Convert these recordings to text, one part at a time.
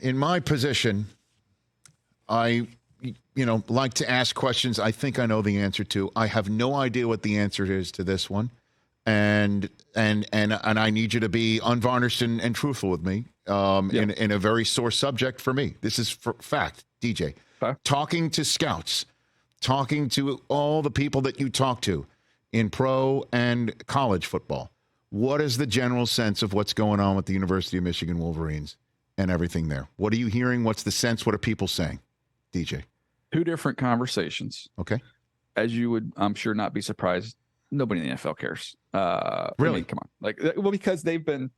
in my position, I like to ask questions I think I know the answer to. I have no idea what the answer is to this one. And I need you to be unvarnished and truthful with me in a very sore subject for me. This is for fact, DJ. Okay. Talking to scouts, talking to all the people that you talk to in pro and college football, what is the general sense of what's going on with the University of Michigan Wolverines and everything there? What are you hearing? What's the sense? What are people saying, DJ? Two different conversations. Okay. As you would, I'm sure, not be surprised. Nobody in the NFL cares. Really? I mean, come on. Because they've been,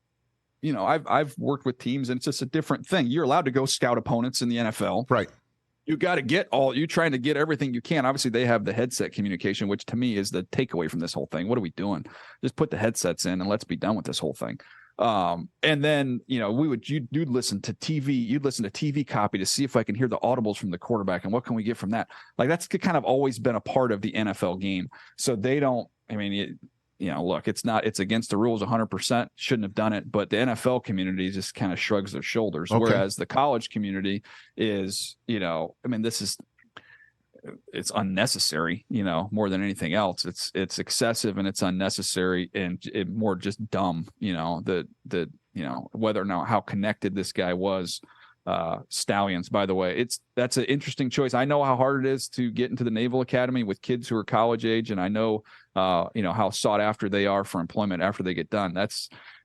I've worked with teams, and it's just a different thing. You're allowed to go scout opponents in the NFL. Right. You got to you're trying to get everything you can. Obviously, they have the headset communication, which to me is the takeaway from this whole thing. What are we doing? Just put the headsets in and let's be done with this whole thing. And then, you'd listen to TV, TV copy to see if I can hear the audibles from the quarterback and what can we get from that? Like that's kind of always been a part of the NFL game. So they don't, look, it's against the rules 100%, shouldn't have done it, but the NFL community just kind of shrugs their shoulders. Okay. Whereas the college community is, it's unnecessary, more than anything else. It's excessive and it's unnecessary and more just dumb, whether or not how connected this guy was. Stallions, by the way, that's an interesting choice. I know how hard it is to get into the Naval Academy with kids who are college age, and I know, how sought after they are for employment after they get done.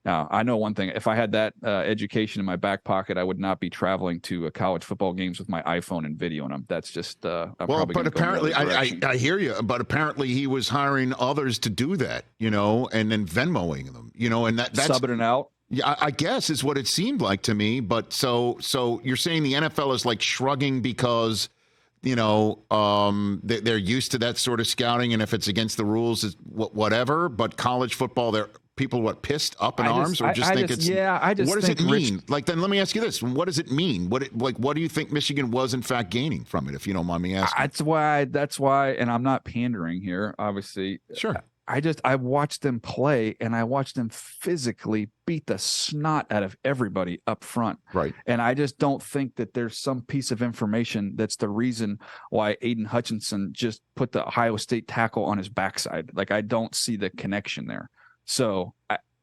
I know one thing. If I had that education in my back pocket, I would not be traveling to college football games with my iPhone and videoing them. That's just but apparently, I hear you. But apparently, he was hiring others to do that, and then Venmoing them, and that's subbing it out. Yeah, I guess is what it seemed like to me. But so you're saying the NFL is like shrugging because, they're used to that sort of scouting, and if it's against the rules, is whatever. But college football, they're people pissed up in arms, or just think it's I just what does think it mean? Then let me ask you this: what does it mean? What do you think Michigan was in fact gaining from it? If you don't mind me asking. That's why, and I'm not pandering here, obviously. Sure. I watched them play, and I watched them physically beat the snot out of everybody up front. Right. And I just don't think that there's some piece of information that's the reason why Aiden Hutchinson just put the Ohio State tackle on his backside. Like, I don't see the connection there. So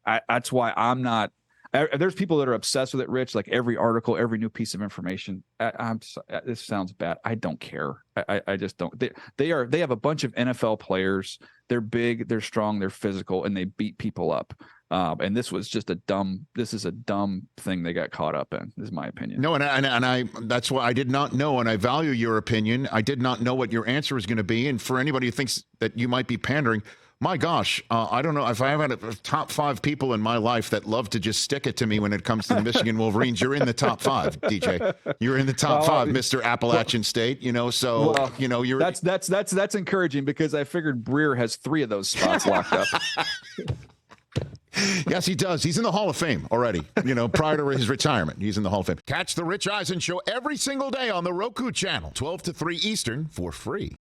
that's why I'm not. There's people that are obsessed with it, Rich. Like every article, every new piece of information. This sounds bad. I don't care. I just don't. They have a bunch of NFL players. They're big, they're strong, they're physical, and they beat people up. And this was just a dumb thing they got caught up in, is my opinion. No, and I that's why I did not know, and I value your opinion. I did not know what your answer was going to be. And for anybody who thinks that you might be pandering, my gosh, I don't know if I have had a top 5 people in my life that love to just stick it to me when it comes to the Michigan Wolverines. You're in the top 5, DJ. You're in the top 5, Mr. Appalachian State. So you're that's encouraging, because I figured Breer has 3 of those spots locked up. Yes, he does. He's in the Hall of Fame already. Prior to his retirement, he's in the Hall of Fame. Catch the Rich Eisen Show every single day on the Roku channel, 12 to 3 Eastern, for free.